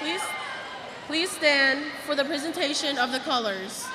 Please, please stand for the presentation of the colors.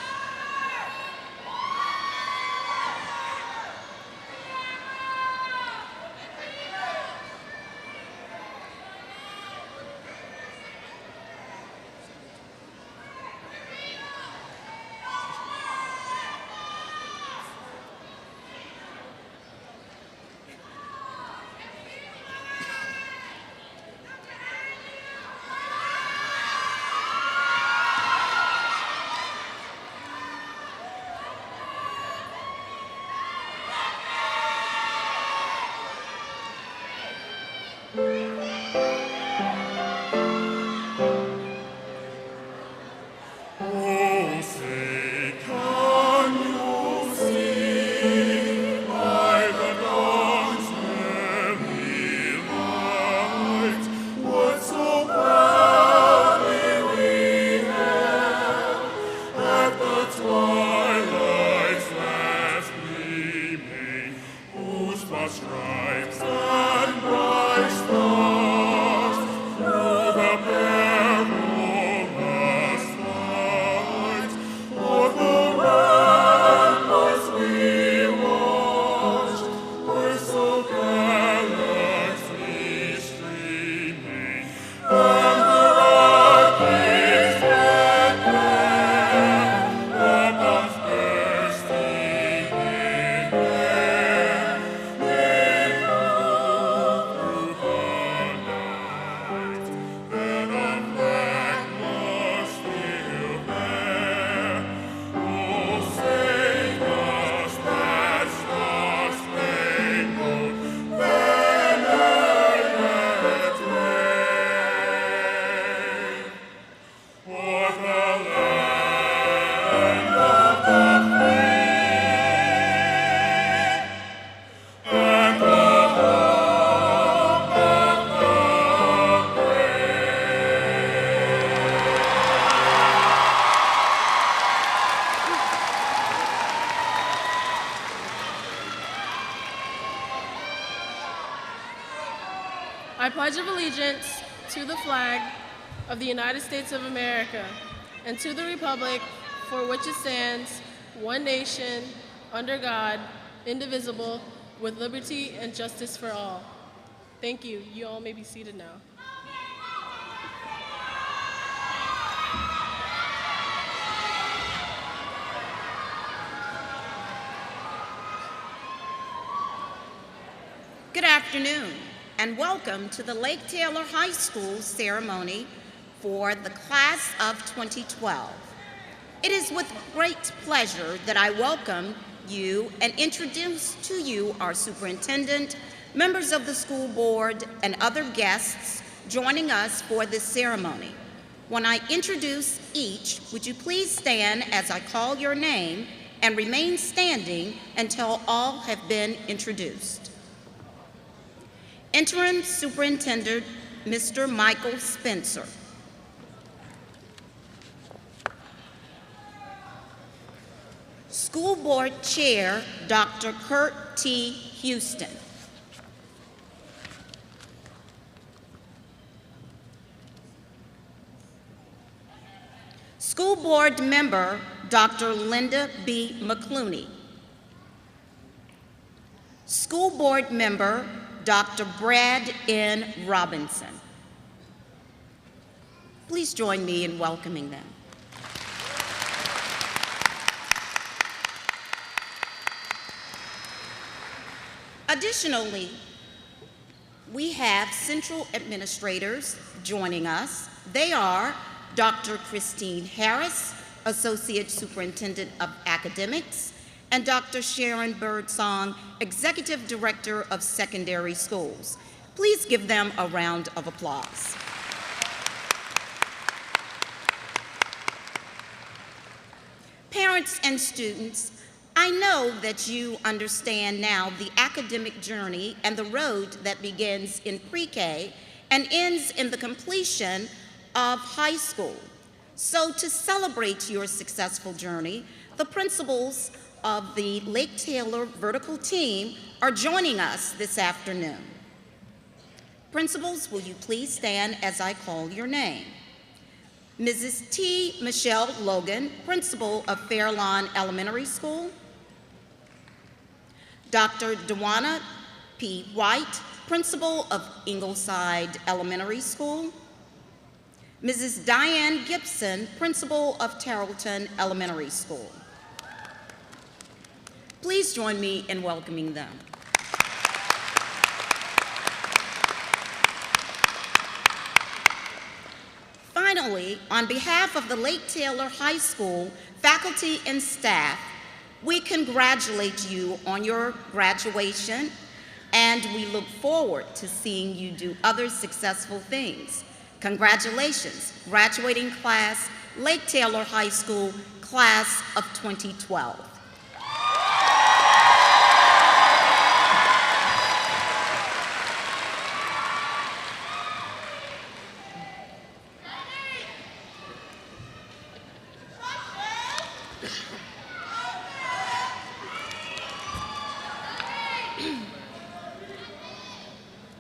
I pledge allegiance to the flag of the United States of America and to the republic for which it stands, one nation, under God, indivisible, with liberty and justice for all. Thank you. You all may be seated now. Good afternoon, and welcome to the Lake Taylor High School ceremony for the class of 2012. It is with great pleasure that I welcome you and introduce to you our superintendent, members of the school board, and other guests joining us for this ceremony. When I introduce each, would you please stand as I call your name and remain standing until all have been introduced. Interim Superintendent, Mr. Michael Spencer. School Board Chair, Dr. Kurt T. Houston. School Board Member, Dr. Linda B. McClooney. School Board Member, Dr. Brad N. Robinson. Please join me in welcoming them. Additionally, we have central administrators joining us. They are Dr. Christine Harris, Associate Superintendent of Academics, and Dr. Sharon Birdsong, Executive Director of Secondary Schools. Please give them a round of applause. Parents and students, I know that you understand now the academic journey and the road that begins in pre-K and ends in the completion of high school. So to celebrate your successful journey, the principals of the Lake Taylor Vertical Team are joining us this afternoon. Principals, will you please stand as I call your name? Mrs. T. Michelle Logan, principal of Fairlawn Elementary School. Dr. Dewana P. White, principal of Ingleside Elementary School. Mrs. Diane Gibson, principal of Tarleton Elementary School. Please join me in welcoming them. Finally, on behalf of the Lake Taylor High School faculty and staff, we congratulate you on your graduation, and we look forward to seeing you do other successful things. Congratulations, graduating class, Lake Taylor High School, class of 2012.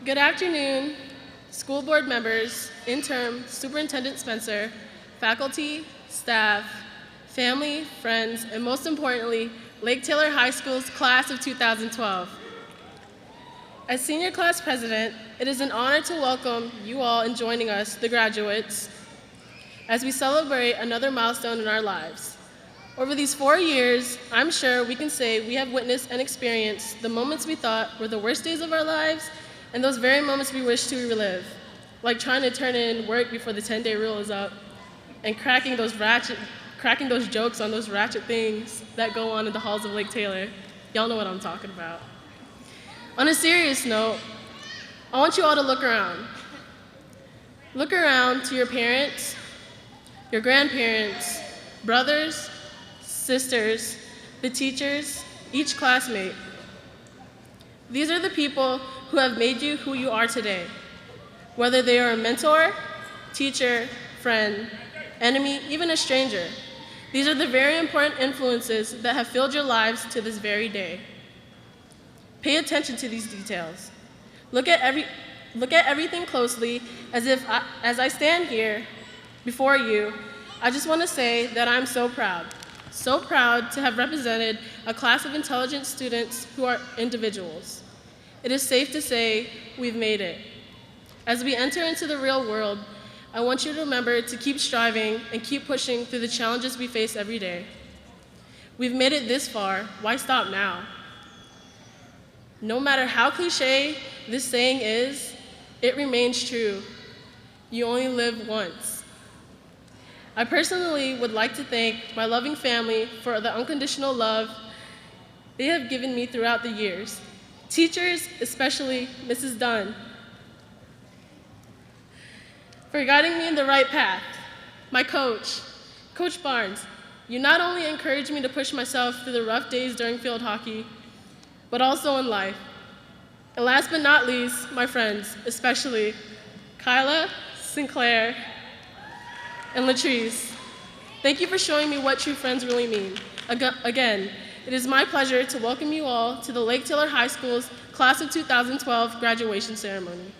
Good afternoon, school board members, interim, Superintendent Spencer, faculty, staff, family, friends, and most importantly, Lake Taylor High School's class of 2012. As senior class president, it is an honor to welcome you all in joining us, the graduates, as we celebrate another milestone in our lives. Over these 4 years, I'm sure we can say we have witnessed and experienced the moments we thought were the worst days of our lives and those very moments we wish to relive, like trying to turn in work before the 10-day rule is up and cracking those jokes on those ratchet things that go on in the halls of Lake Taylor. Y'all know what I'm talking about. On a serious note, I want you all to look around. Look around to your parents, your grandparents, brothers, sisters, the teachers, each classmate. These are the people who have made you who you are today. Whether they are a mentor, teacher, friend, enemy, even a stranger, these are the very important influences that have filled your lives to this very day. Pay attention to these details. Look at everything closely as I stand here before you. I just want to say that I'm so proud to have represented a class of intelligent students who are individuals. It is safe to say we've made it. As we enter into the real world, I want you to remember to keep striving and keep pushing through the challenges we face every day. We've made it this far, why stop now? No matter how cliche this saying is, it remains true. You only live once. I personally would like to thank my loving family for the unconditional love they have given me throughout the years. Teachers, especially Mrs. Dunn, for guiding me in the right path. My coach, Coach Barnes, you not only encouraged me to push myself through the rough days during field hockey, but also in life. And last but not least, my friends, especially Kyla, Sinclair, and Latrice. Thank you for showing me what true friends really mean. Again, it is my pleasure to welcome you all to the Lake Taylor High School's Class of 2012 graduation ceremony.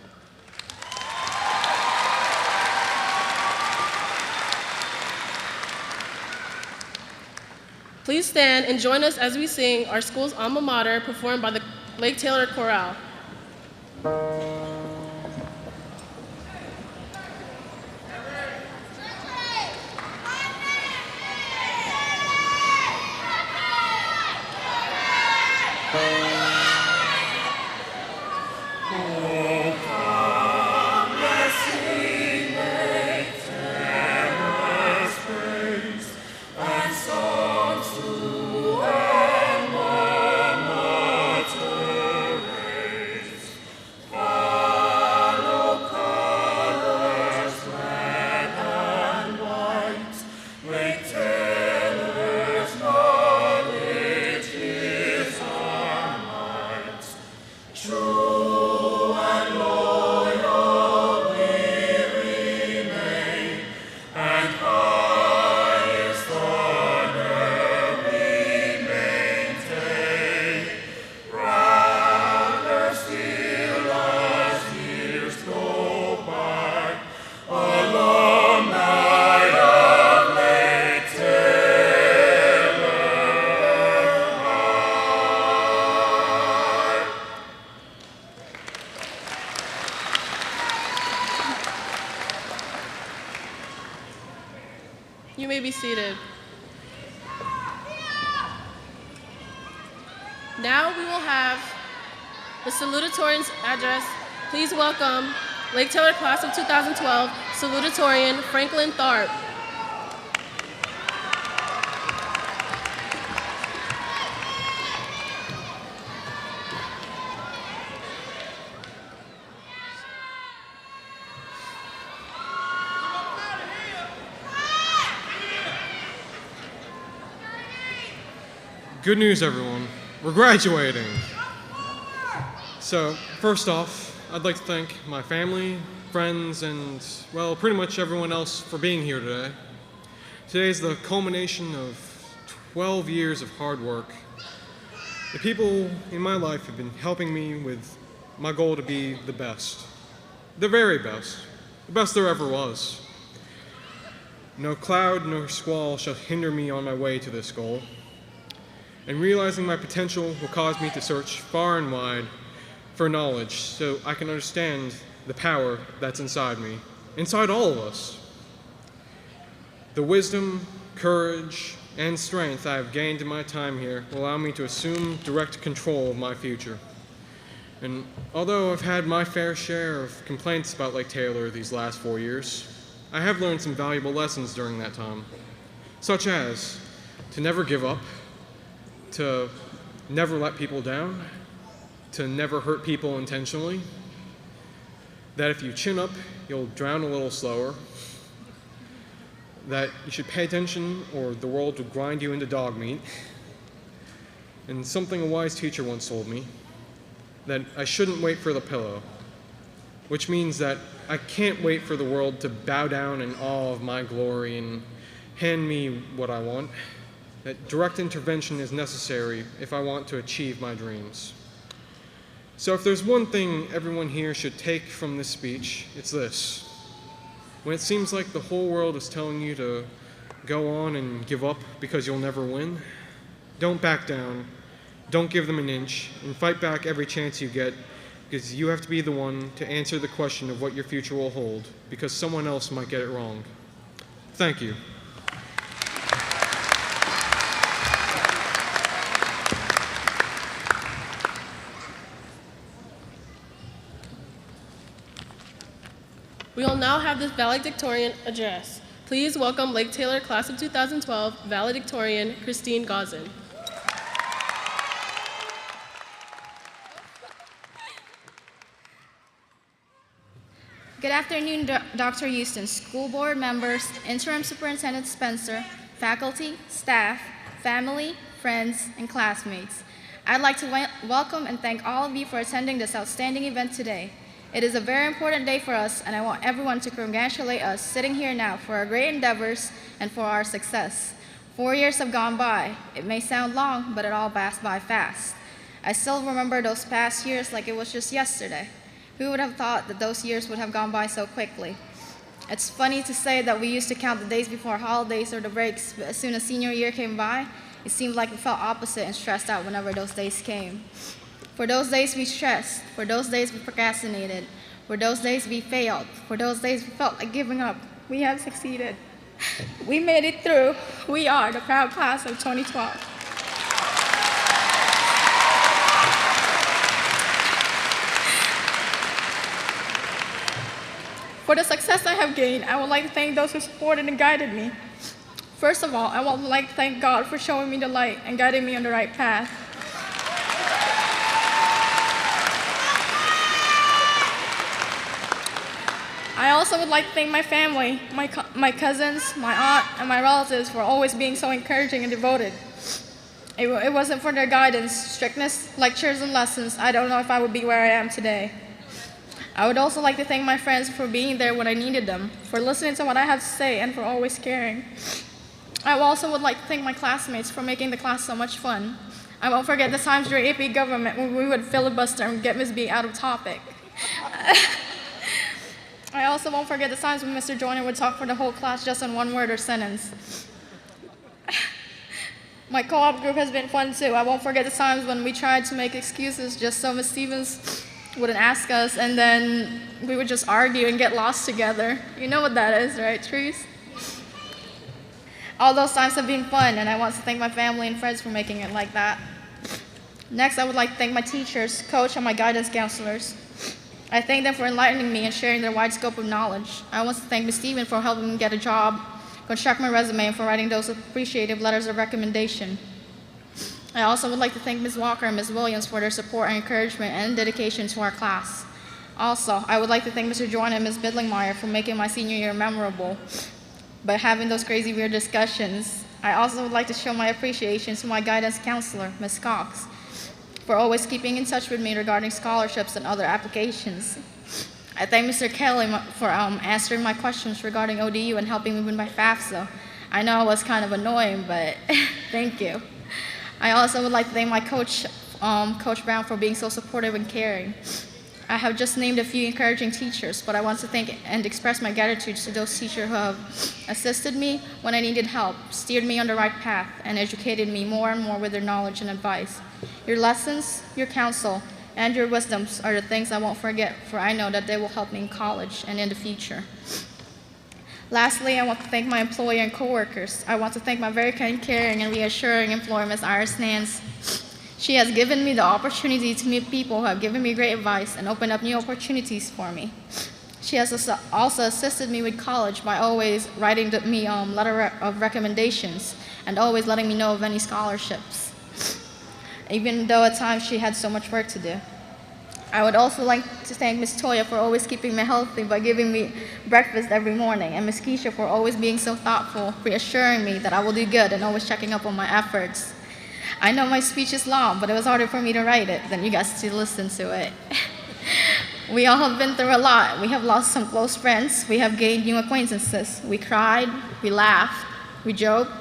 Please stand and join us as we sing our school's alma mater performed by the Lake Taylor Chorale. You may be seated. Now we will have the salutatorian's address. Please welcome Lake Taylor Class of 2012 Salutatorian Franklin Tharp. Good news, everyone. We're graduating. So, first off, I'd like to thank my family, friends, and, well, pretty much everyone else for being here today. Today is the culmination of 12 years of hard work. The people in my life have been helping me with my goal to be the best. The very best. The best there ever was. No cloud nor squall shall hinder me on my way to this goal. And realizing my potential will cause me to search far and wide for knowledge so I can understand the power that's inside me, inside all of us. The wisdom, courage, and strength I have gained in my time here will allow me to assume direct control of my future. And although I've had my fair share of complaints about Lake Taylor these last 4 years, I have learned some valuable lessons during that time, such as to never give up, to never let people down, to never hurt people intentionally, that if you chin up, you'll drown a little slower, that you should pay attention or the world will grind you into dog meat, and something a wise teacher once told me, that I shouldn't wait for the pillow, which means that I can't wait for the world to bow down in awe of my glory and hand me what I want. That direct intervention is necessary if I want to achieve my dreams. So if there's one thing everyone here should take from this speech, it's this. When it seems like the whole world is telling you to go on and give up because you'll never win, don't back down, don't give them an inch, and fight back every chance you get, because you have to be the one to answer the question of what your future will hold, because someone else might get it wrong. Thank you. We will now have the Valedictorian Address. Please welcome Lake Taylor Class of 2012 Valedictorian Christine Gauzin. Good afternoon, Dr. Houston, school board members, interim superintendent Spencer, faculty, staff, family, friends, and classmates. I'd like to welcome and thank all of you for attending this outstanding event today. It is a very important day for us, and I want everyone to congratulate us sitting here now for our great endeavors and for our success. 4 years have gone by. It may sound long, but it all passed by fast. I still remember those past years like it was just yesterday. Who would have thought that those years would have gone by so quickly? It's funny to say that we used to count the days before holidays or the breaks, but as soon as senior year came by, it seemed like we felt opposite and stressed out whenever those days came. For those days we stressed, for those days we procrastinated, for those days we failed, for those days we felt like giving up, we have succeeded. We made it through. We are the proud class of 2012. For the success I have gained, I would like to thank those who supported and guided me. First of all, I would like to thank God for showing me the light and guiding me on the right path. I also would like to thank my family, my cousins, my aunt, and my relatives for always being so encouraging and devoted. It wasn't for their guidance, strictness, lectures, and lessons, I don't know if I would be where I am today. I would also like to thank my friends for being there when I needed them, for listening to what I have to say, and for always caring. I also would like to thank my classmates for making the class so much fun. I won't forget the times during AP government when we would filibuster and get Ms. B out of topic. I also won't forget the times when Mr. Joyner would talk for the whole class just in one word or sentence. My co-op group has been fun too. I won't forget the times when we tried to make excuses just so Ms. Stevens wouldn't ask us, and then we would just argue and get lost together. You know what that is, right, Trees? All those times have been fun, and I want to thank my family and friends for making it like that. Next, I would like to thank my teachers, coach, and my guidance counselors. I thank them for enlightening me and sharing their wide scope of knowledge. I want to thank Ms. Stephen for helping me get a job, construct my resume, and for writing those appreciative letters of recommendation. I also would like to thank Ms. Walker and Ms. Williams for their support and encouragement and dedication to our class. Also, I would like to thank Mr. Joanna and Ms. Bidlingmeyer for making my senior year memorable by having those crazy, weird discussions. I also would like to show my appreciation to my guidance counselor, Ms. Cox, for always keeping in touch with me regarding scholarships and other applications. I thank Mr. Kelly for answering my questions regarding ODU and helping me with my FAFSA. I know it was kind of annoying, but thank you. I also would like to thank my coach, Coach Brown, for being so supportive and caring. I have just named a few encouraging teachers, but I want to thank and express my gratitude to those teachers who have assisted me when I needed help, steered me on the right path, and educated me more and more with their knowledge and advice. Your lessons, your counsel, and your wisdoms are the things I won't forget, for I know that they will help me in college and in the future. Lastly, I want to thank my employer and coworkers. I want to thank my very kind, caring, and reassuring employer, Ms. Iris Nance. She has given me the opportunity to meet people who have given me great advice and opened up new opportunities for me. She has also assisted me with college by always writing me letter of recommendations and always letting me know of any scholarships, even though at times she had so much work to do. I would also like to thank Ms. Toya for always keeping me healthy by giving me breakfast every morning, and Ms. Keisha for always being so thoughtful, reassuring me that I will do good and always checking up on my efforts. I know my speech is long, but it was harder for me to write it than you guys to listen to it. We all have been through a lot. We have lost some close friends. We have gained new acquaintances. We cried, we laughed, we joked,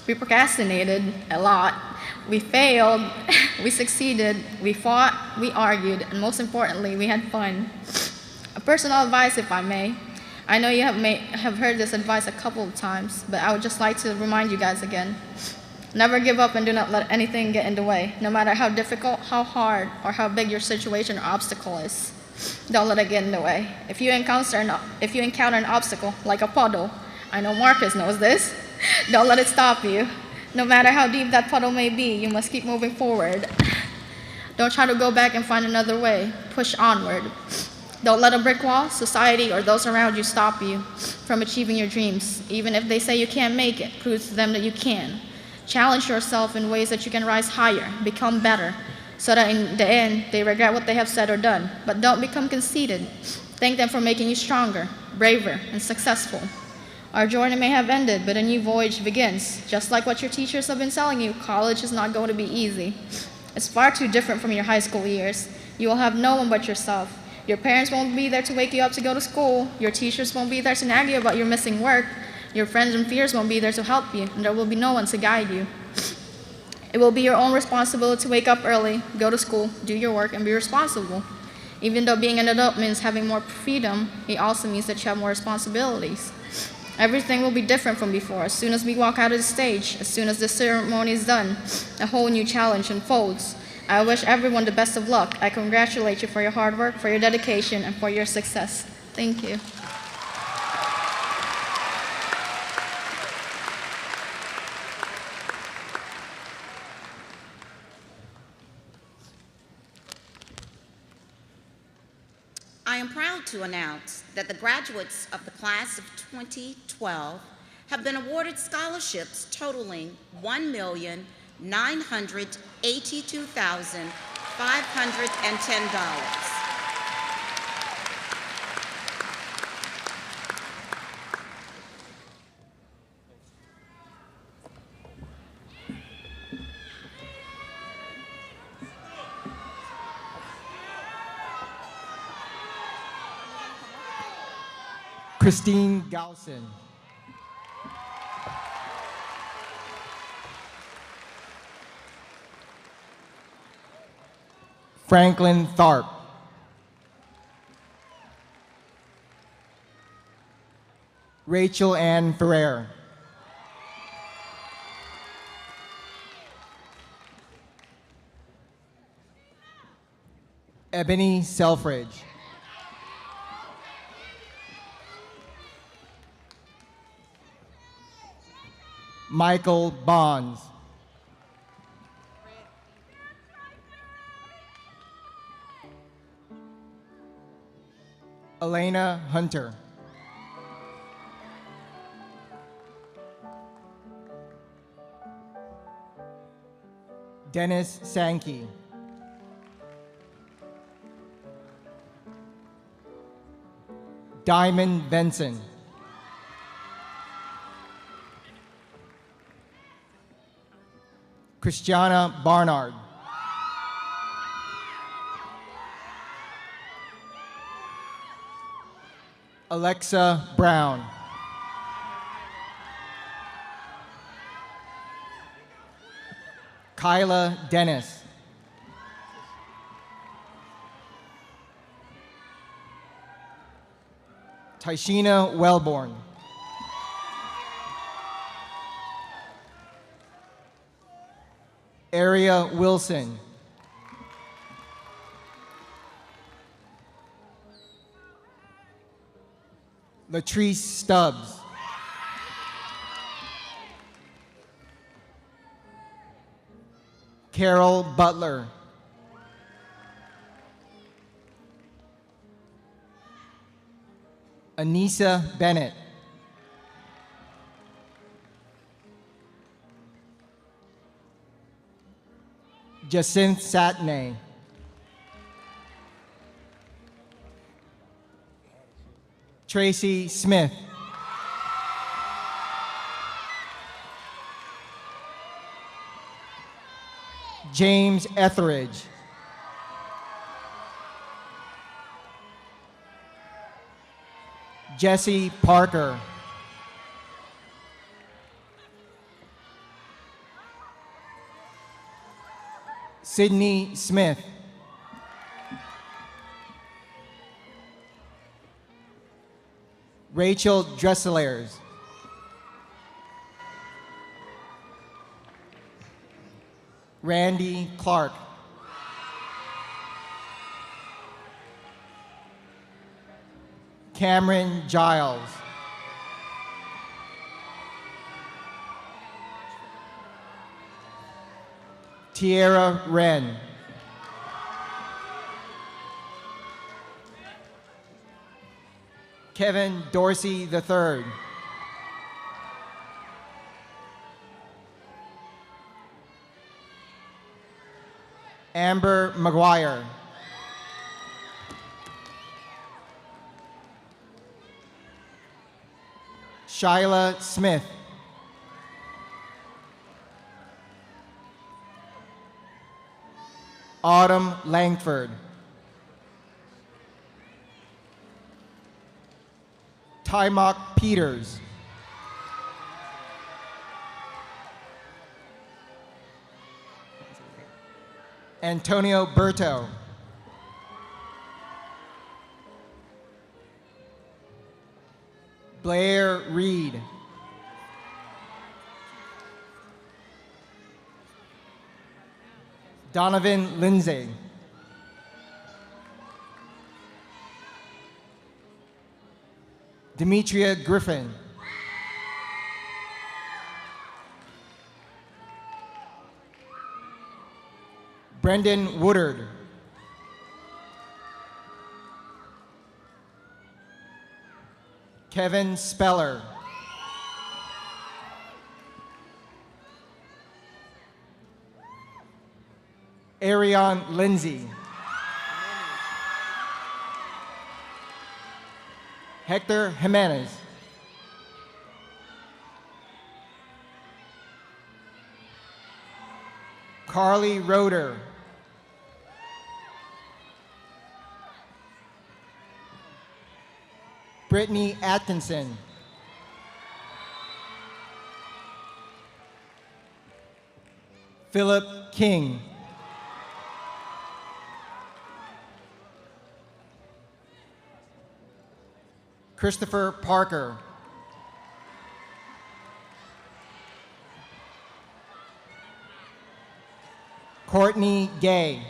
we procrastinated a lot. We failed, we succeeded, we fought, we argued, and most importantly, we had fun. A personal advice, if I may. I know you have heard this advice a couple of times, but I would just like to remind you guys again. Never give up and do not let anything get in the way, no matter how difficult, how hard, or how big your situation or obstacle is. Don't let it get in the way. If you encounter an obstacle, like a puddle, I know Marcus knows this, don't let it stop you. No matter how deep that puddle may be, you must keep moving forward. Don't try to go back and find another way. Push onward. Don't let a brick wall, society, or those around you stop you from achieving your dreams. Even if they say you can't make it, prove to them that you can. Challenge yourself in ways that you can rise higher, become better, so that in the end, they regret what they have said or done. But don't become conceited. Thank them for making you stronger, braver, and successful. Our journey may have ended, but a new voyage begins. Just like what your teachers have been telling you, college is not going to be easy. It's far too different from your high school years. You will have no one but yourself. Your parents won't be there to wake you up to go to school. Your teachers won't be there to nag you about your missing work. Your friends and peers won't be there to help you, and there will be no one to guide you. It will be your own responsibility to wake up early, go to school, do your work, and be responsible. Even though being an adult means having more freedom, it also means that you have more responsibilities. Everything will be different from before. As soon as we walk out of the stage, as soon as the ceremony is done, a whole new challenge unfolds. I wish everyone the best of luck. I congratulate you for your hard work, for your dedication, and for your success. Thank you. I am proud to announce that the graduates of the class of 2012 have been awarded scholarships totaling $1,982,510. Christine Gausen. Franklin Tharp. Rachel Ann Ferrer. Ebony Selfridge. Michael Bonds. Elena Hunter. Dennis Sankey. Diamond Benson. Christiana Barnard. Alexa Brown. Kyla Dennis. Tyshina Wellborn. Aria Wilson. Latrice Stubbs. Carol Butler. Anissa Bennett. Jacinth Satney. Tracy Smith. James Etheridge. Jesse Parker. Sydney Smith. Rachel Dresselaars. Randy Clark. Cameron Giles. Tierra Wren. Kevin Dorsey III. Amber McGuire. Shyla Smith. Autumn Langford. Timok Peters. Antonio Berto. Blair Reed. Donovan Lindsay. Demetria Griffin. Brendan Woodard. Kevin Speller. Arion Lindsay. Hector Jimenez. Carly Roeder. Brittany Atkinson. Philip King. Christopher Parker. Courtney Gay.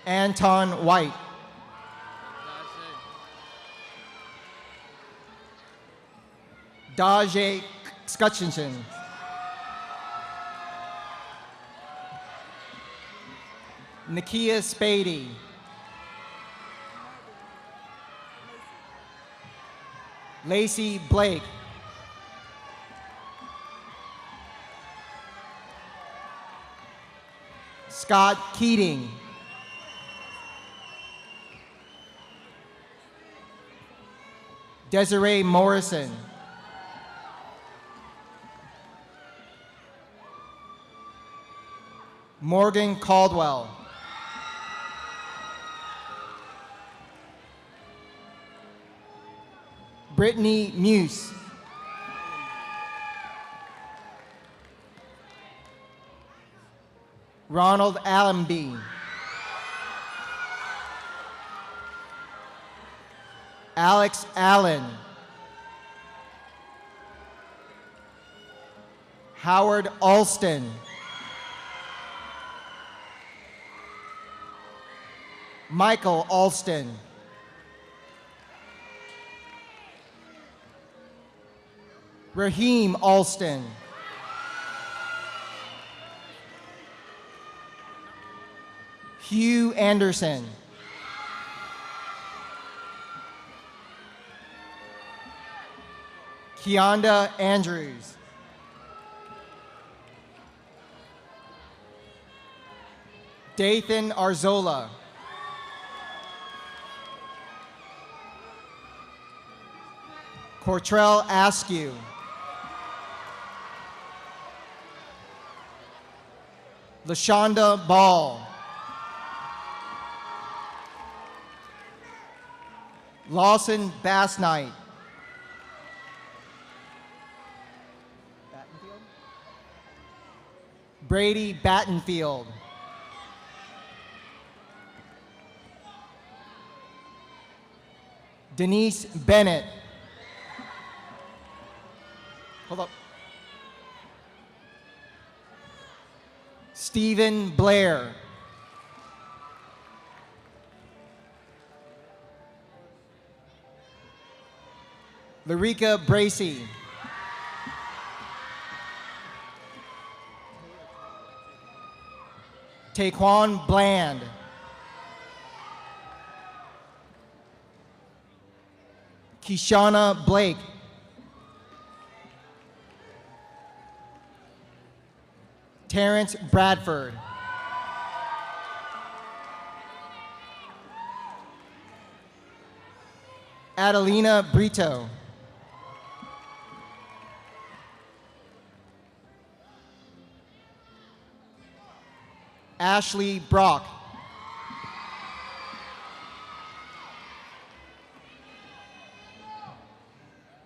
Anton White. Daje Scutchinson. Nakia Spady. Lacey Blake. Scott Keating. Desiree Morrison. Morgan Caldwell. Brittany Muse. Ronald Allenby. Alex Allen. Howard Alston. Michael Alston. Raheem Alston. Hugh Anderson. Keonda Andrews. Dathan Arzola. Cortrell Askew. LaShonda Ball. Lawson Bass-Knight. Brady Battenfield. Denise Bennett. Hold up. Stephen Blair. Larika Bracey. Taquan Bland. Kishana Blake. Terrence Bradford. Adelina Brito. Ashley Brock.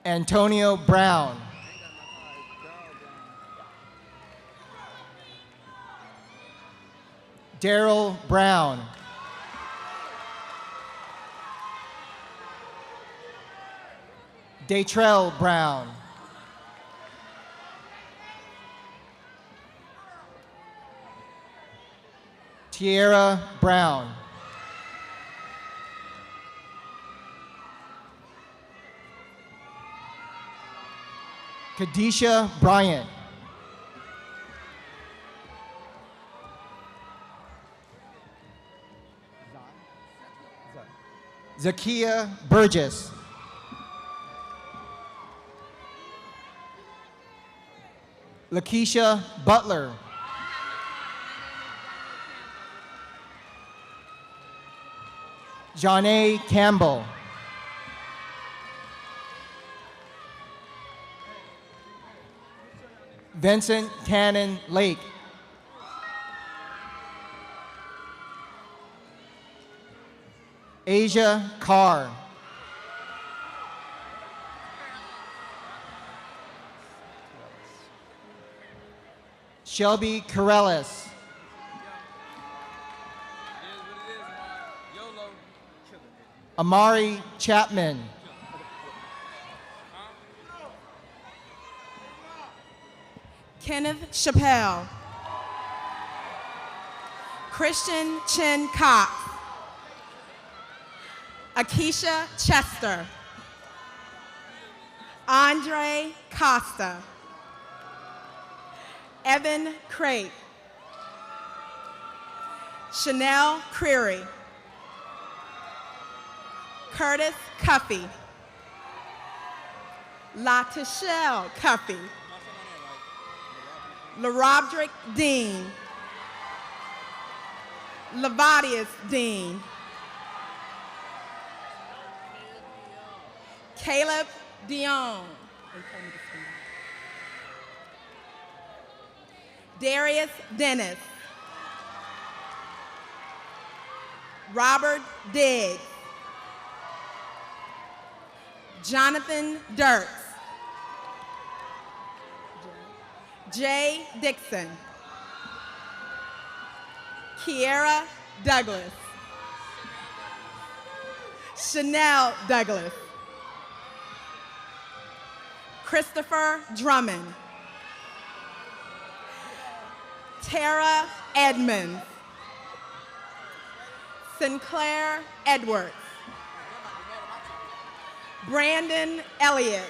Antonio Brown. Daryl Brown. Datrell Brown. Tierra Brown. Kadisha Bryant. Zakia Burgess. Lakeisha Butler. Janae Campbell. Vincent Cannon Lake. Asia Carr. Shelby Corellis. Amari Chapman. Kenneth Chappelle. Christian Chin Cox. Akeisha Chester. Andre Costa. Evan Crate. Chanel Creary. Curtis Cuffey. LaTashelle Cuffey. LaRodrick Dean. Lavadius Dean. Caleb Dion. Darius Dennis. Robert Diggs. Jonathan Dirks. Jay Dixon. Kiera Douglas. Chanel Douglas. Christopher Drummond. Tara Edmonds. Sinclair Edwards. Brandon Elliott.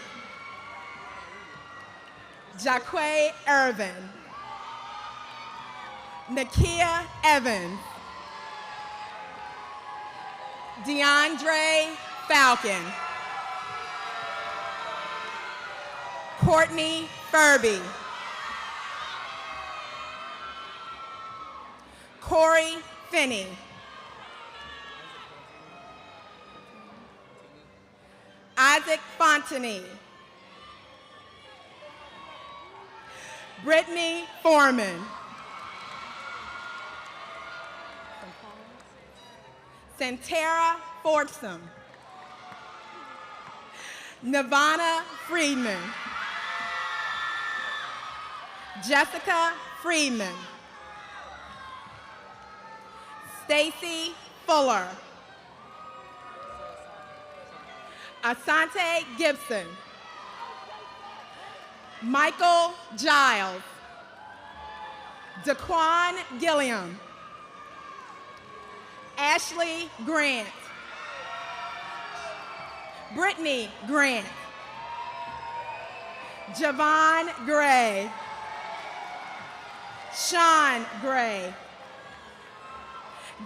Jaquay Irvin. Nakia Evans. DeAndre Falcon. Courtney Furby. Corey Finney. Isaac Fontany. Brittany Foreman. Santara Fortsum. Nirvana Friedman. Jessica Friedman. Stacy Fuller. Asante Gibson. Michael Giles. Daquan Gilliam. Ashley Grant. Brittany Grant. Javon Gray. Sean Gray.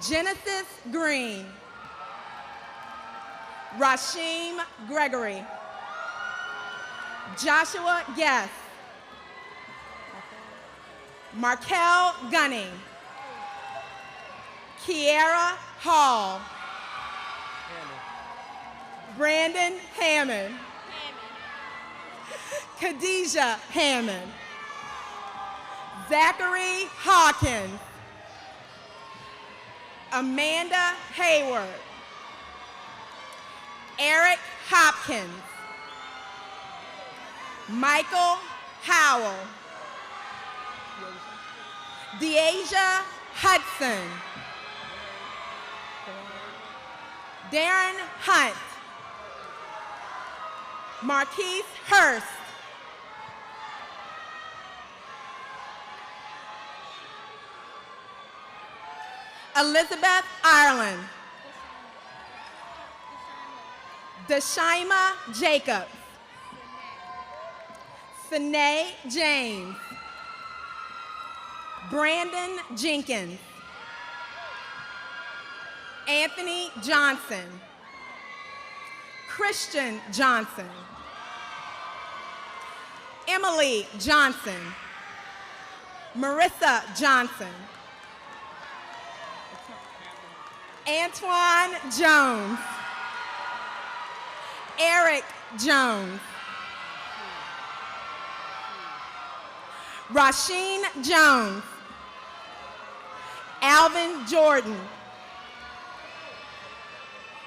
Genesis Green. Rasheem Gregory. Joshua Guest. Markel Gunning. Kiera Hall. Brandon Hammond. Khadijah Hammond. Zachary Hawkins. Amanda Hayward. Eric Hopkins. Michael Howell. Deasia Hudson. Darren Hunt. Marquise Hurst. Elizabeth Ireland. Deshaima Jacobs. Sine James. Brandon Jenkins. Anthony Johnson. Christian Johnson. Emily Johnson. Marissa Johnson. Antoine Jones. Eric Jones. Rasheen Jones. Alvin Jordan.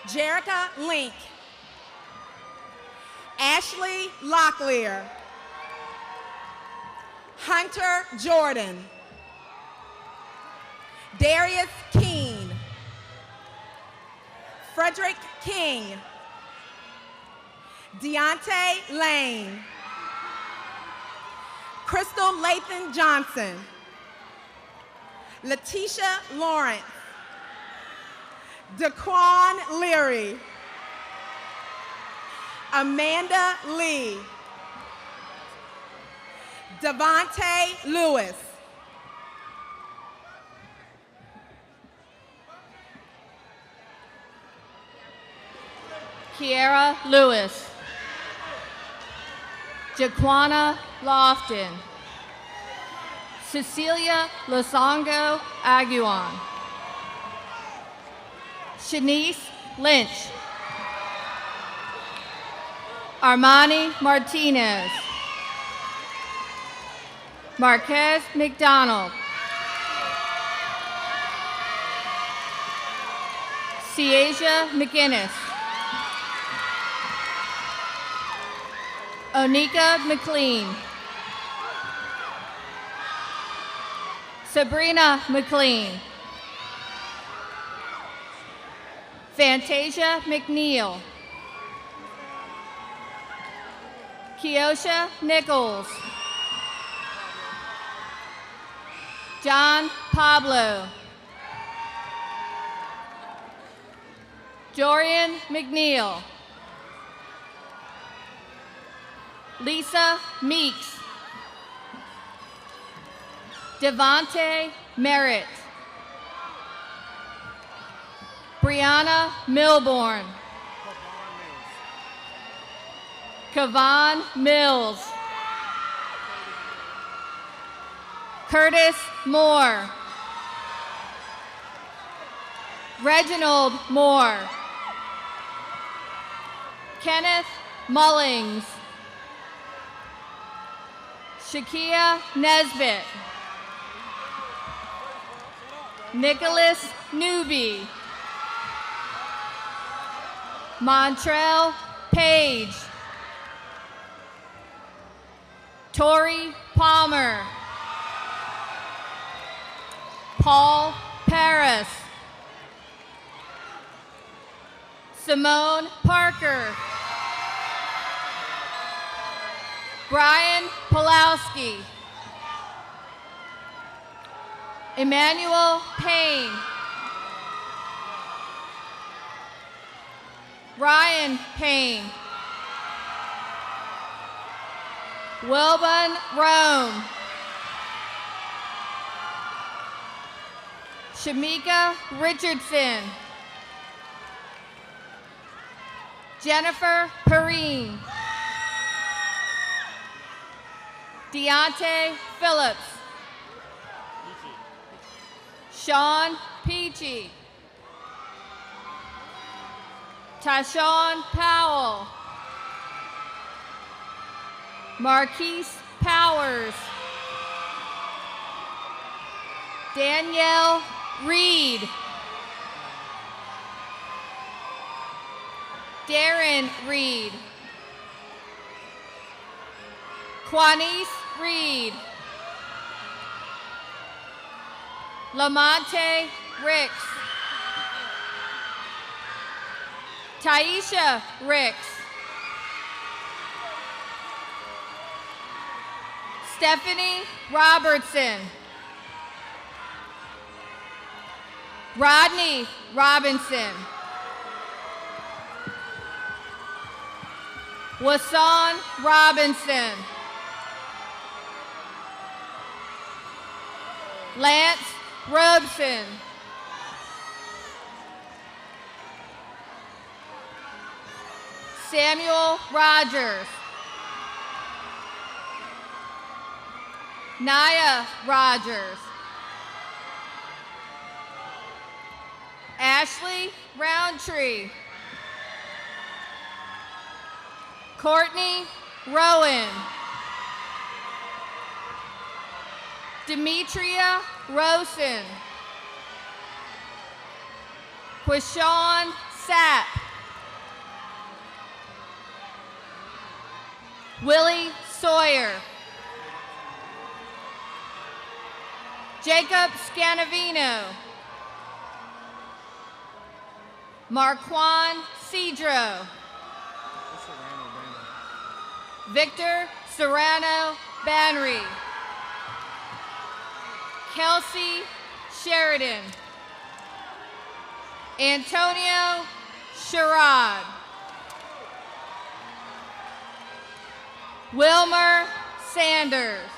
Jerica Link. Ashley Locklear. Hunter Jordan. Darius Keene. Frederick King. Deontay Lane. Crystal Lathan Johnson. Letitia Lawrence. Daquan Leary. Amanda Lee. Devontae Lewis. Kiara Lewis. Jaquana Lofton. Cecilia Losongo Aguan. Shanice Lynch. Armani Martinez. Marquez McDonald. Ciasia McGinnis. Onika McLean. Sabrina McLean. Fantasia McNeil. Kiosha Nichols. John Pablo. Dorian McNeil. Lisa Meeks. Devontae Merritt. Brianna Milborn. Kavan Mills. Curtis Moore. Reginald Moore. Kenneth Mullings. Shakia Nesbitt. Nicholas Newby. Montrell Page. Tori Palmer. Paul Paris. Simone Parker. Brian Pulowski. Emmanuel Payne. Ryan Payne. Wilbun Rome. Shamika Richardson. Jennifer Perrine. Deontay Phillips. Sean Peachy. Tashawn Powell. Marquise Powers. Danielle Reed. Darren Reed. Quanice Reed. Lamonte Ricks. Taisha Ricks. Stephanie Robertson. Rodney Robinson. Wasan Robinson. Lance Robson. Samuel Rogers. Naya Rogers. Ashley Roundtree. Courtney Rowan. Demetria Rosen. Quishawn Sapp. Willie Sawyer. Jacob Scanavino. Marquan Cedro. Victor Serrano Banry. Kelsey Sheridan. Antonio Sherrod. Wilmer Sanders.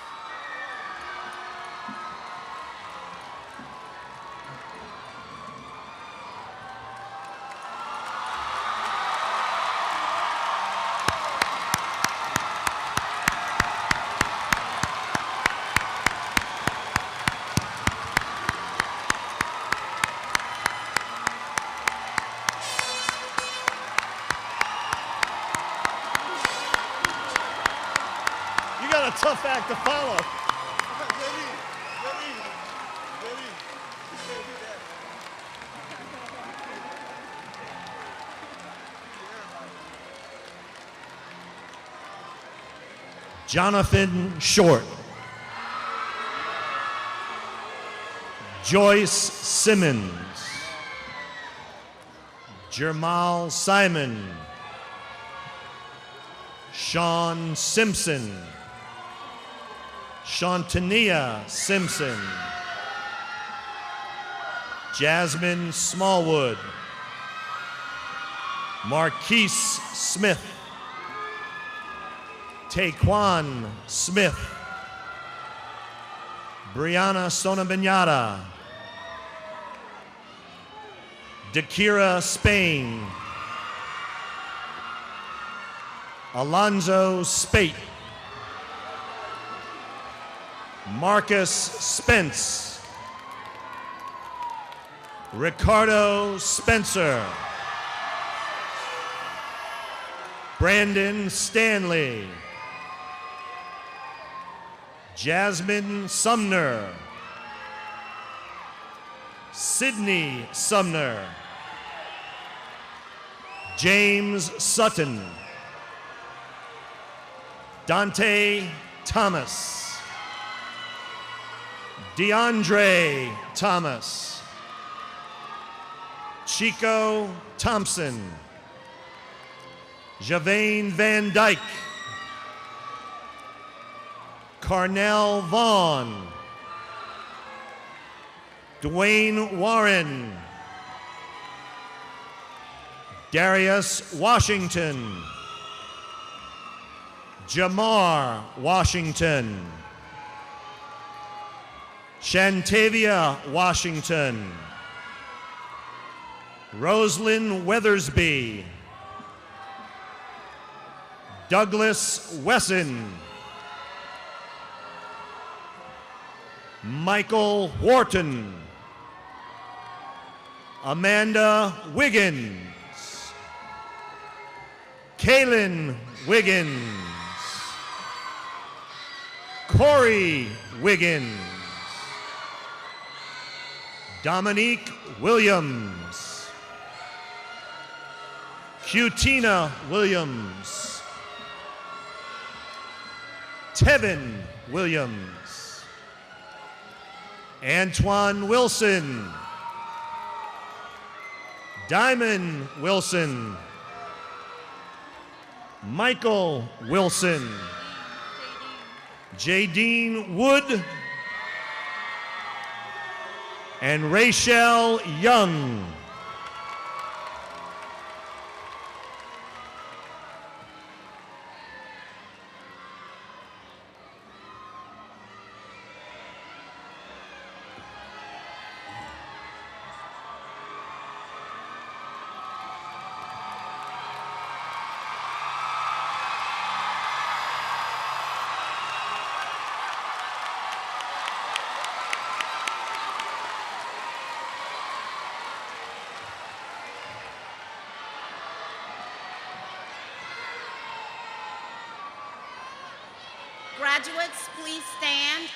a tough act to follow. Jonathan Short. Joyce Simmons. Jermal Simon. Sean Simpson. Shantania Simpson. Jasmine Smallwood. Marquise Smith. Taquan Smith. Brianna Sonabinyata. Dakira Spain. Alonzo Spate. Marcus Spence. Ricardo Spencer. Brandon Stanley. Jasmine Sumner. Sydney Sumner. James Sutton. Dante Thomas. DeAndre Thomas. Chico Thompson. Javane Van Dyke. Carnell Vaughn. Dwayne Warren. Darius Washington. Jamar Washington. Shantavia Washington. Roslyn Weathersby. Douglas Wesson. Michael Wharton. Amanda Wiggins. Kaylin Wiggins. Corey Wiggins. Dominique Williams. Cutina Williams. Tevin Williams. Antoine Wilson. Diamond Wilson. Michael Wilson. Jadine Wood. And Rachel Young. Graduates, please stand.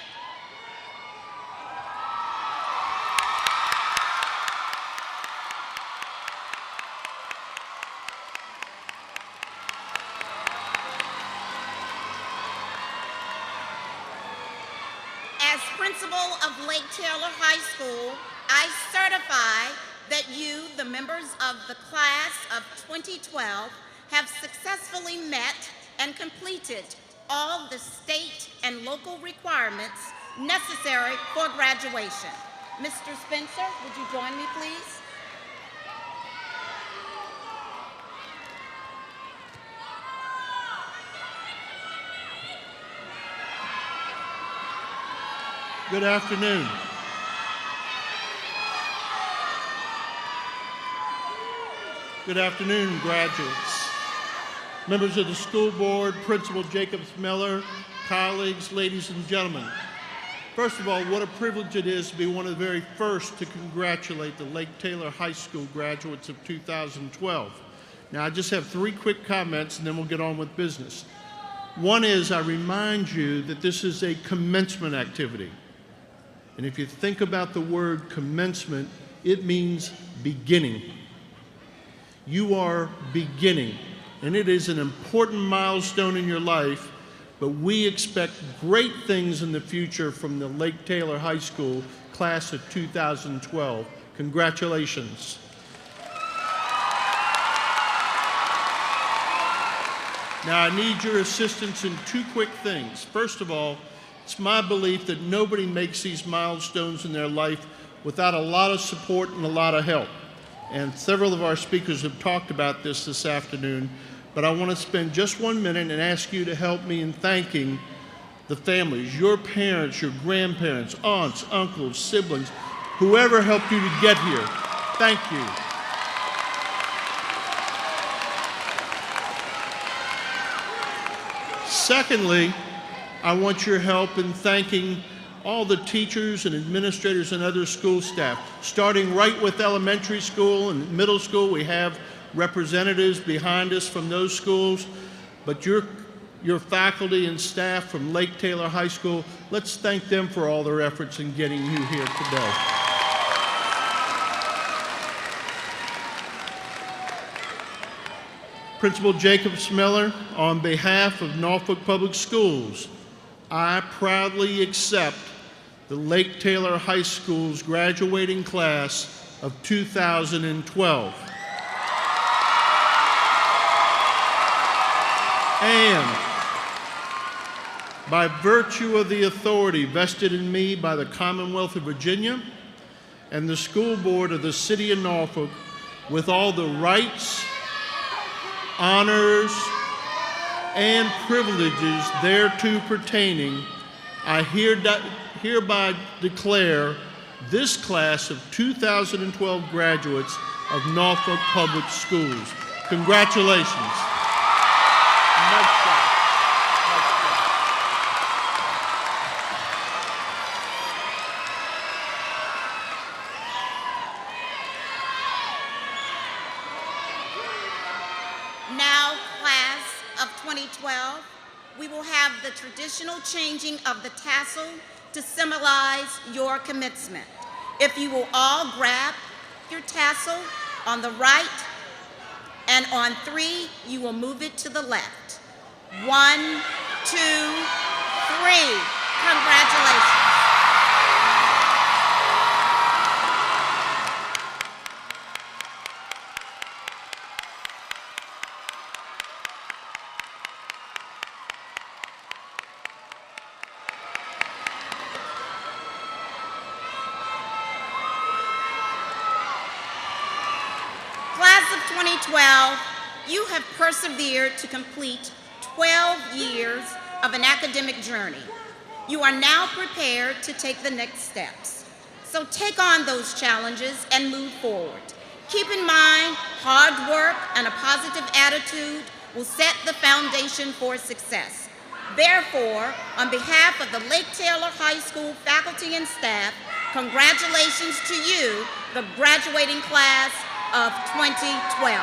As principal of Lake Taylor High School, I certify that you, the members of the class of 2012, have successfully met and completed all the state and local requirements necessary for graduation. Mr. Spencer, would you join me, please? Good afternoon. Good afternoon, graduates. Members of the school board, Principal Jacob Miller, colleagues, ladies and gentlemen. First of all, what a privilege it is to be one of the very first to congratulate the Lake Taylor High School graduates of 2012. Now, I just have 3 quick comments and then we'll get on with business. One is I remind you that this is a commencement activity. And if you think about the word commencement, it means beginning. You are beginning, and it is an important milestone in your life, but we expect great things in the future from the Lake Taylor High School class of 2012. Congratulations. Now, I need your assistance in two quick things. First of all, it's my belief that nobody makes these milestones in their life without a lot of support and a lot of help. And several of our speakers have talked about this afternoon, but I want to spend just 1 minute and ask you to help me in thanking the families, your parents, your grandparents, aunts, uncles, siblings, whoever helped you to get here. Thank you. Secondly, I want your help in thanking all the teachers and administrators and other school staff. Starting right with elementary school and middle school, we have representatives behind us from those schools, but your faculty and staff from Lake Taylor High School, let's thank them for all their efforts in getting you here today. Principal Jacob Miller, on behalf of Norfolk Public Schools, I proudly accept the Lake Taylor High School's graduating class of 2012. And by virtue of the authority vested in me by the Commonwealth of Virginia and the school board of the City of Norfolk, with all the rights, honors, and privileges thereto pertaining, I hereby declare this class of 2012 graduates of Norfolk Public Schools. Congratulations. Nice job. Nice job. Now, class of 2012, we will have the traditional changing of the tassel to symbolize your commencement. If you will all grab your tassel on the right, and on 3, you will move it to the left. 1, 2, 3. Congratulations. Class of 2012, you have persevered to complete 12 years of an academic journey. You are now prepared to take the next steps. So take on those challenges and move forward. Keep in mind, hard work and a positive attitude will set the foundation for success. Therefore, on behalf of the Lake Taylor High School faculty and staff, congratulations to you, the graduating class of 2012.